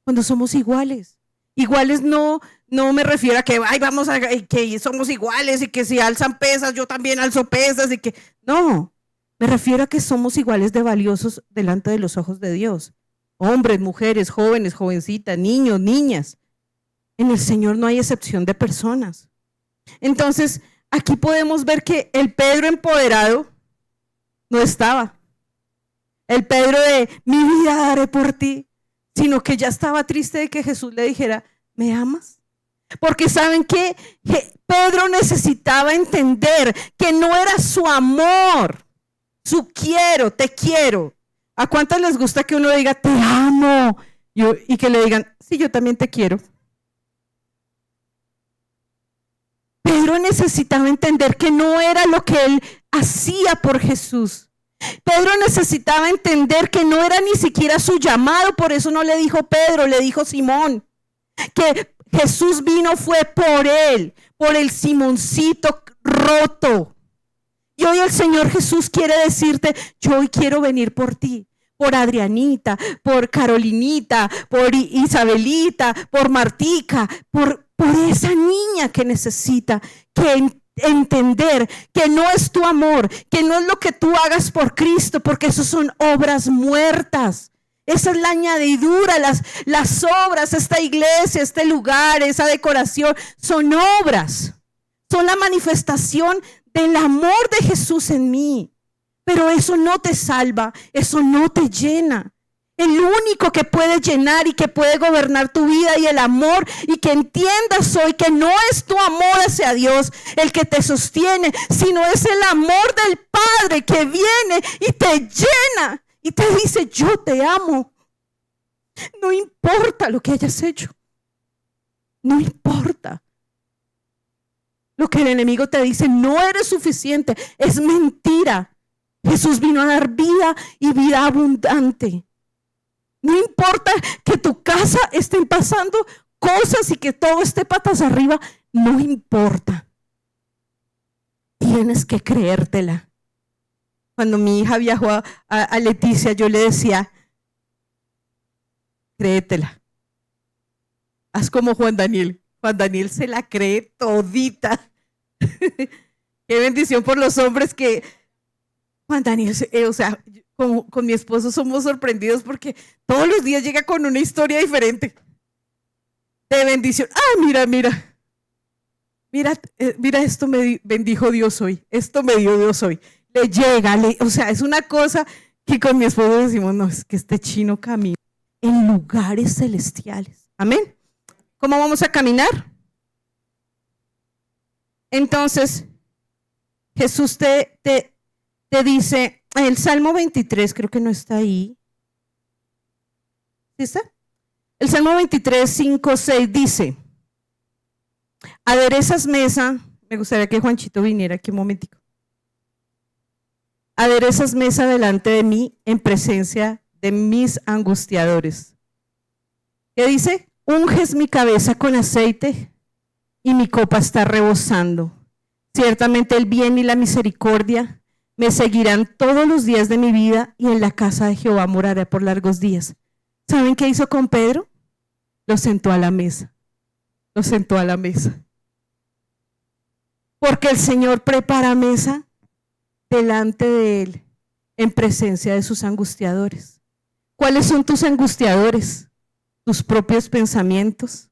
cuando somos iguales. Iguales no me refiero a que vamos a que somos iguales y que si alzan pesas, yo también alzo pesas y que no, me refiero a que somos iguales de valiosos delante de los ojos de Dios. Hombres, mujeres, jóvenes, jovencitas, niños, niñas. En el Señor no hay excepción de personas. Entonces, aquí podemos ver que el Pedro empoderado no estaba. El Pedro de mi vida daré por ti, sino que ya estaba triste de que Jesús le dijera, ¿me amas? Porque ¿saben qué? Pedro necesitaba entender que no era su amor, su quiero, te quiero. ¿A cuántas les gusta que uno diga, te amo? Y que le digan, sí, yo también te quiero. Pedro necesitaba entender que no era lo que él hacía por Jesús. Pedro necesitaba entender que no era ni siquiera su llamado, por eso no le dijo Pedro, le dijo Simón, que Jesús vino fue por él, por el Simoncito roto. Y hoy el Señor Jesús quiere decirte, yo hoy quiero venir por ti, por Adrianita, por Carolinita, por Isabelita, por Martica, por esa niña que necesita que entender que no es tu amor, que no es lo que tú hagas por Cristo, porque eso son obras muertas. Esa es la añadidura, las obras, esta iglesia, este lugar, esa decoración, son obras. Son la manifestación del amor de Jesús en mí. Pero eso no te salva, eso no te llena. El único que puede llenar y que puede gobernar tu vida y el amor, y que entiendas hoy que no es tu amor hacia Dios el que te sostiene, sino es el amor del Padre que viene y te llena y te dice, yo te amo. No importa lo que hayas hecho. No importa lo que el enemigo te dice, no eres suficiente, es mentira. Jesús vino a dar vida y vida abundante. No importa que tu casa estén pasando cosas y que todo esté patas arriba, no importa. Tienes que creértela. Cuando mi hija viajó a Leticia, yo le decía, créetela. Haz como Juan Daniel. Juan Daniel se la cree todita. Qué bendición por los hombres que Juan Daniel, con mi esposo somos sorprendidos porque todos los días llega con una historia diferente de bendición. Mira, esto me bendijo Dios hoy, esto me dio Dios hoy. Le llega, es una cosa que con mi esposo decimos, no, es que este chino camina en lugares celestiales. Amén. ¿Cómo vamos a caminar? Entonces, Jesús te dice, el Salmo 23, creo que no está ahí. ¿Sí está? El Salmo 23, 5, 6 dice, aderezas mesa, me gustaría que Juanchito viniera aquí un momentico. Aderezas mesa delante de mí en presencia de mis angustiadores. ¿Qué dice? Unges mi cabeza con aceite y mi copa está rebosando. Ciertamente el bien y la misericordia me seguirán todos los días de mi vida y en la casa de Jehová moraré por largos días. ¿Saben qué hizo con Pedro? Lo sentó a la mesa. Lo sentó a la mesa. Porque el Señor prepara mesa delante de él en presencia de sus angustiadores. ¿Cuáles son tus angustiadores? Tus propios pensamientos,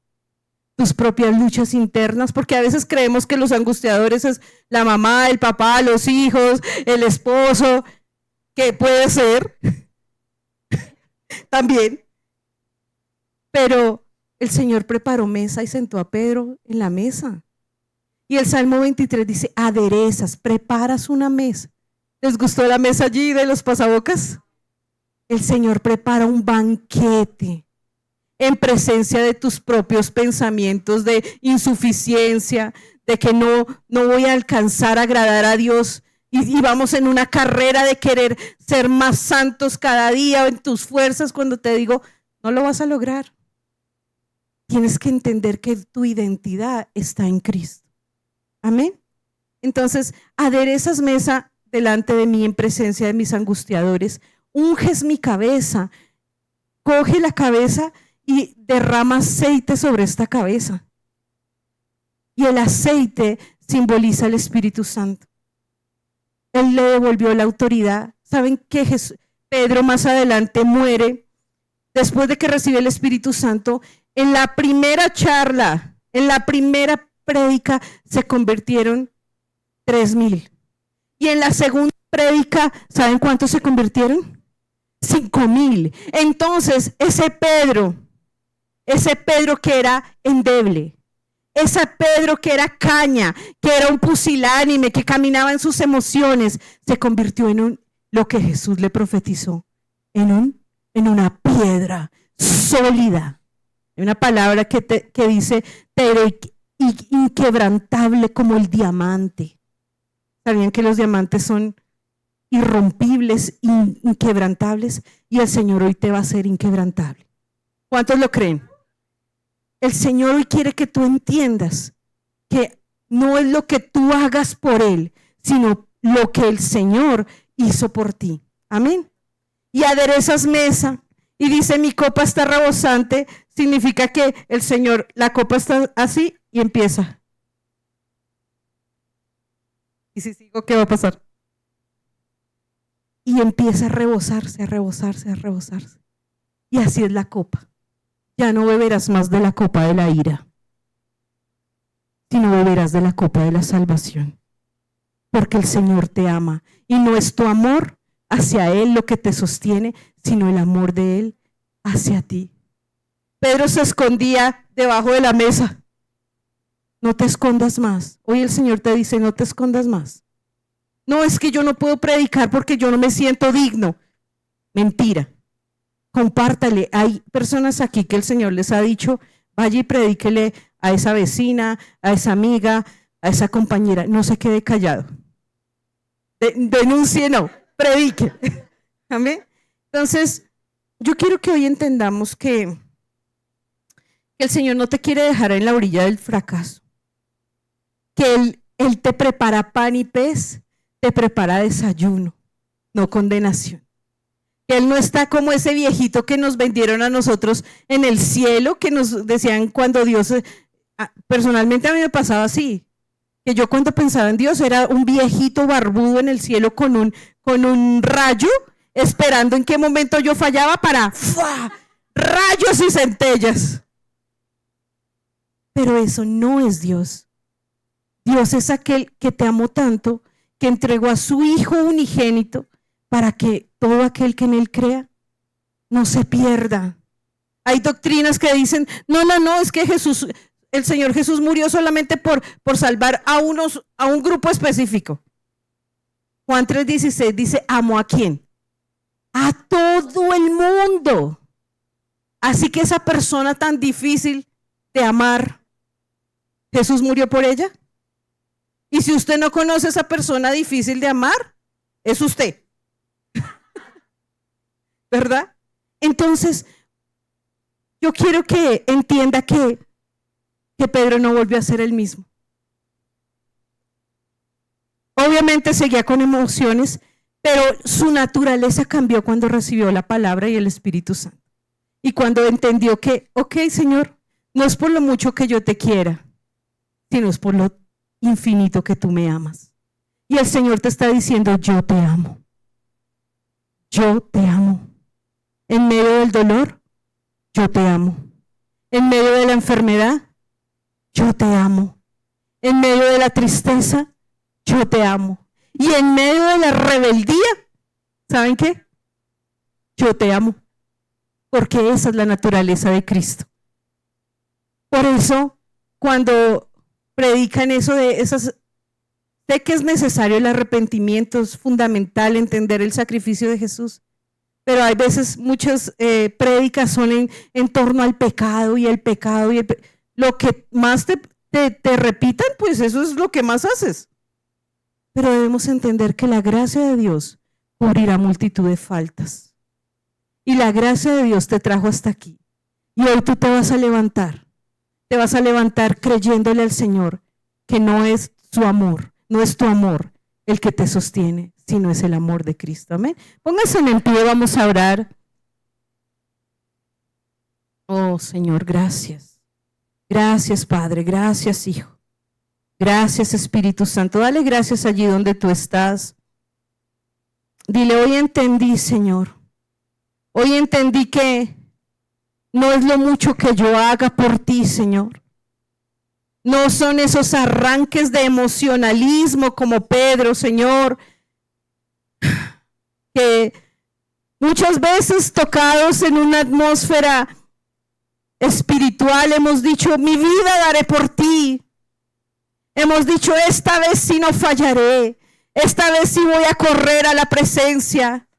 tus propias luchas internas, porque a veces creemos que los angustiadores es la mamá, el papá, los hijos, el esposo, que puede ser también, pero el Señor preparó mesa y sentó a Pedro en la mesa. Y el Salmo 23 dice, aderezas, preparas una mesa. ¿Les gustó la mesa allí de los pasabocas? El Señor prepara un banquete en presencia de tus propios pensamientos de insuficiencia, de que no voy a alcanzar a agradar a Dios y vamos en una carrera de querer ser más santos cada día en tus fuerzas, cuando te digo, no lo vas a lograr. Tienes que entender que tu identidad está en Cristo. Amén. Entonces, aderezas mesa delante de mí en presencia de mis angustiadores, unges mi cabeza, coge la cabeza y derrama aceite sobre esta cabeza. Y el aceite simboliza el Espíritu Santo. Él le devolvió la autoridad. ¿Saben que Pedro más adelante muere después de que recibe el Espíritu Santo? En la primera charla, en la primera prédica, se convirtieron 3,000. Y en la segunda prédica, ¿saben cuántos se convirtieron? 5,000. Entonces, ese Pedro que era endeble, ese Pedro que era caña, que era un pusilánime, que caminaba en sus emociones, se convirtió en lo que Jesús le profetizó, en una piedra sólida. Hay una palabra que dice, pero inquebrantable como el diamante. ¿Sabían que los diamantes son irrompibles, inquebrantables? Y el Señor hoy te va a hacer inquebrantable. ¿Cuántos lo creen? El Señor hoy quiere que tú entiendas que no es lo que tú hagas por Él, sino lo que el Señor hizo por ti. Amén. Y aderezas mesa y dice, mi copa está rebosante, significa que el Señor, la copa está así y empieza. Y si sigo, ¿qué va a pasar? Y empieza a rebosarse, a rebosarse, a rebosarse. Y así es la copa. Ya no beberás más de la copa de la ira, sino beberás de la copa de la salvación. Porque el Señor te ama. Y no es tu amor hacia Él lo que te sostiene, sino el amor de Él hacia ti. Pedro se escondía debajo de la mesa. No te escondas más. Hoy el Señor te dice, no te escondas más. No, es que yo no puedo predicar porque yo no me siento digno. Mentira. Compártale. Hay personas aquí que el Señor les ha dicho, vaya y predíquele a esa vecina, a esa amiga, a esa compañera. No se quede callado. Denuncie, no, predique. Amén. Entonces, yo quiero que hoy entendamos que el Señor no te quiere dejar en la orilla del fracaso. Que Él te prepara pan y pez, te prepara desayuno, no condenación. Que Él no está como ese viejito que nos vendieron a nosotros en el cielo, que nos decían cuando Dios, personalmente a mí me pasaba así, que yo cuando pensaba en Dios era un viejito barbudo en el cielo con un rayo, esperando en qué momento yo fallaba para ¡fua! Rayos y centellas. Pero eso no es Dios. Dios es aquel que te amó tanto, que entregó a su Hijo unigénito para que todo aquel que en Él crea no se pierda. Hay doctrinas que dicen, no, es que el Señor Jesús murió solamente por salvar a un grupo específico. Juan 3:16 dice, ¿amó a quién? A todo el mundo. Así que esa persona tan difícil de amar, ¿Jesús murió por ella? Y si usted no conoce a esa persona difícil de amar, es usted. ¿Verdad? Entonces, yo quiero que entienda que que Pedro no volvió a ser el mismo. Obviamente seguía con emociones, pero su naturaleza cambió cuando recibió la palabra y el Espíritu Santo. Y cuando entendió que, ok, Señor, no es por lo mucho que yo te quiera, sino es por lo infinito que tú me amas. Y el Señor te está diciendo, yo te amo. Yo te amo. En medio del dolor, yo te amo. En medio de la enfermedad, yo te amo. En medio de la tristeza, yo te amo. Y en medio de la rebeldía, ¿saben qué? Yo te amo. Porque esa es la naturaleza de Cristo. Por eso, cuando predican eso de esas, sé que es necesario el arrepentimiento, es fundamental entender el sacrificio de Jesús. Pero hay veces muchas prédicas son en torno al pecado y el pecado. Lo que más te repitan, pues eso es lo que más haces. Pero debemos entender que la gracia de Dios cubrirá multitud de faltas. Y la gracia de Dios te trajo hasta aquí. Y hoy tú te vas a levantar. Te vas a levantar creyéndole al Señor que no es su amor, no es tu amor el que te sostiene, sino es el amor de Cristo. Amén. Pónganse en pie, vamos a orar. Oh Señor, gracias. Gracias Padre, gracias Hijo. Gracias Espíritu Santo. Dale gracias allí donde tú estás. Dile, hoy entendí, Señor. Hoy entendí que no es lo mucho que yo haga por ti, Señor. No son esos arranques de emocionalismo como Pedro, Señor, que muchas veces tocados en una atmósfera espiritual hemos dicho, mi vida daré por ti. Hemos dicho, esta vez sí no fallaré, esta vez sí voy a correr a la presencia,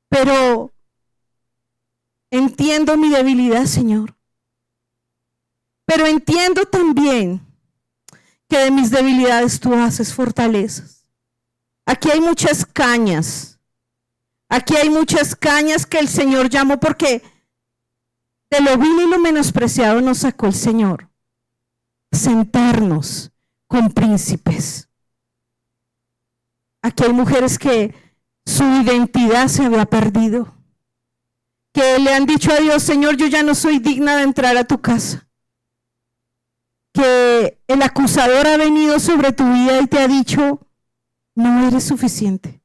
pero entiendo mi debilidad, Señor. Pero entiendo también que de mis debilidades tú haces fortalezas. Aquí hay muchas cañas. Aquí hay muchas cañas que el Señor llamó porque de lo vil y lo menospreciado nos sacó el Señor. Sentarnos con príncipes. Aquí hay mujeres que su identidad se había perdido. Que le han dicho a Dios, Señor, yo ya no soy digna de entrar a tu casa. Que el acusador ha venido sobre tu vida y te ha dicho, no eres suficiente.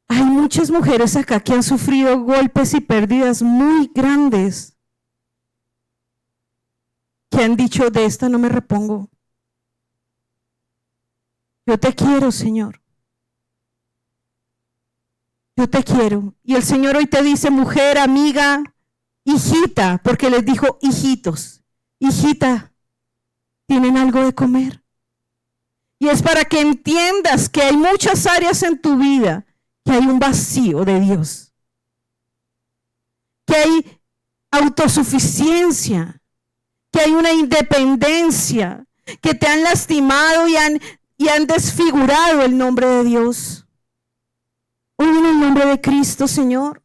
Hay muchas mujeres acá que han sufrido golpes y pérdidas muy grandes, que han dicho, de esta no me repongo. Yo te quiero, Señor. Yo te quiero. Y el Señor hoy te dice, mujer, amiga, hijita, porque les dijo hijitos. Hijita, ¿tienen algo de comer? Y es para que entiendas que hay muchas áreas en tu vida que hay un vacío de Dios. Que hay autosuficiencia, que hay una independencia, que te han lastimado y han desfigurado el nombre de Dios. Hoy en el nombre de Cristo, Señor,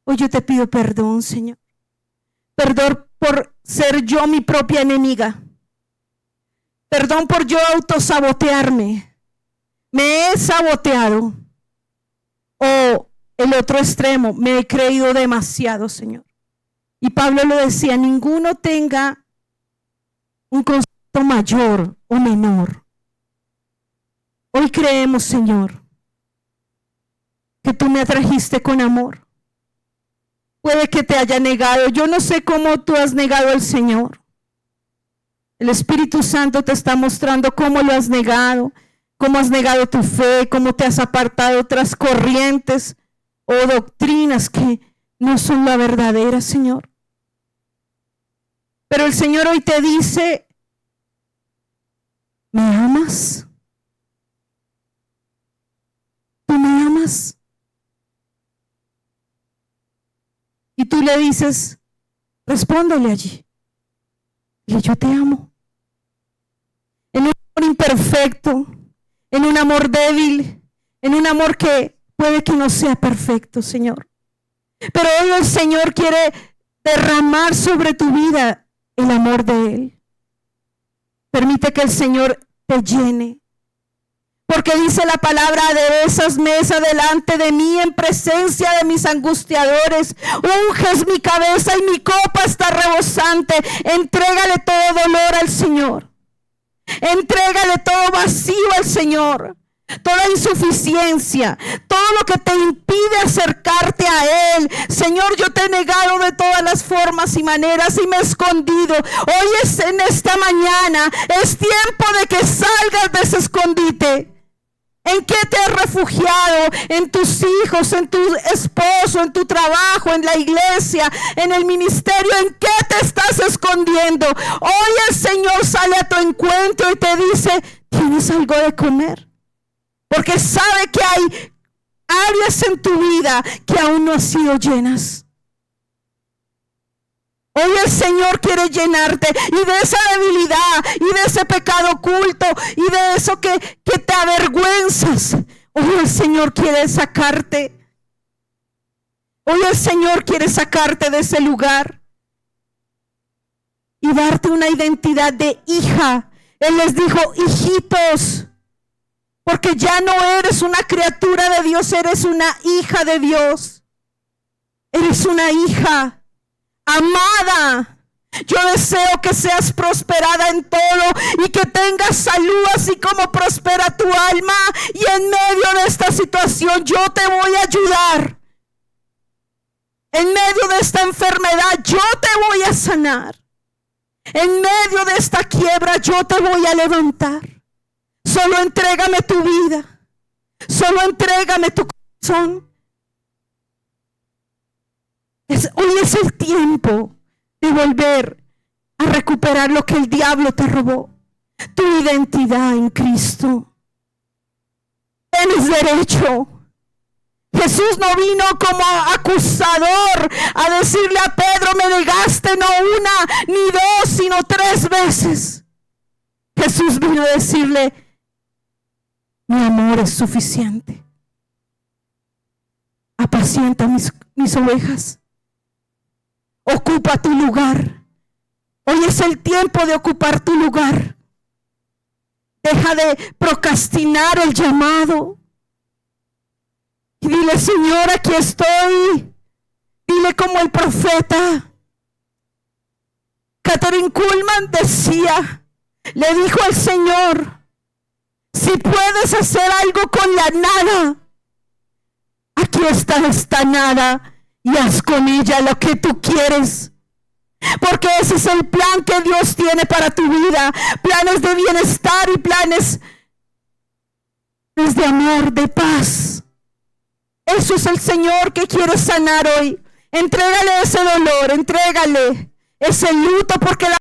hoy yo te pido perdón, Señor. Perdón por ser yo mi propia enemiga. Perdón por yo autosabotearme. Me he saboteado. O el otro extremo, me he creído demasiado, Señor. Y Pablo lo decía, ninguno tenga un concepto mayor o menor. Hoy creemos, Señor, que tú me atrajiste con amor. Puede que te haya negado. Yo no sé cómo tú has negado al Señor. El Espíritu Santo te está mostrando cómo lo has negado, cómo has negado tu fe, cómo te has apartado de otras corrientes o doctrinas que no son la verdadera, Señor. Pero el Señor hoy te dice, ¿me amas? ¿Tú me amas? Y tú le dices, respóndele allí. Y yo te amo. En un amor imperfecto, en un amor débil, en un amor que puede que no sea perfecto, Señor. Pero hoy el Señor quiere derramar sobre tu vida el amor de Él. Permite que el Señor te llene. Porque dice la palabra: aderezas mesa delante de mí en presencia de mis angustiadores. Unges mi cabeza y mi copa está rebosante. Entrégale todo dolor al Señor. Entrégale todo vacío al Señor. Toda insuficiencia, todo lo que te impide acercarte a Él. Señor, yo te he negado de todas las formas y maneras y me he escondido. Hoy es en esta mañana, es tiempo de que salgas de ese escondite. ¿En qué te has refugiado? En tus hijos, en tu esposo, en tu trabajo, en la iglesia, en el ministerio. ¿En qué te estás escondiendo? Hoy el Señor sale a tu encuentro y te dice: ¿tienes algo de comer? Porque sabe que hay áreas en tu vida que aún no han sido llenas. Hoy el Señor quiere llenarte y de esa debilidad y de ese pecado oculto y de eso que te avergüenzas. Hoy el Señor quiere sacarte. Hoy el Señor quiere sacarte de ese lugar y darte una identidad de hija. Él les dijo: hijitos. Porque ya no eres una criatura de Dios, eres una hija de Dios. Eres una hija amada. Yo deseo que seas prosperada en todo y que tengas salud así como prospera tu alma. Y en medio de esta situación yo te voy a ayudar. En medio de esta enfermedad yo te voy a sanar. En medio de esta quiebra yo te voy a levantar. Solo entrégame tu vida. Solo entrégame tu corazón. Hoy es el tiempo de volver a recuperar lo que el diablo te robó. Tu identidad en Cristo. Tienes derecho. Jesús no vino como acusador a decirle a Pedro: me negaste no una ni dos, sino 3 veces. Jesús vino a decirle: mi amor es suficiente. Apacienta mis ovejas. Ocupa tu lugar. Hoy es el tiempo de ocupar tu lugar. Deja de procrastinar el llamado. Y dile: Señor, aquí estoy. Dile como el profeta Kathryn Kuhlman decía, le dijo al Señor: si puedes hacer algo con la nada, aquí está esta nada y haz con ella lo que tú quieres. Porque ese es el plan que Dios tiene para tu vida. Planes de bienestar y planes de amor, de paz. Eso es el Señor que quiere sanar hoy. Entrégale ese dolor, entrégale ese luto, porque la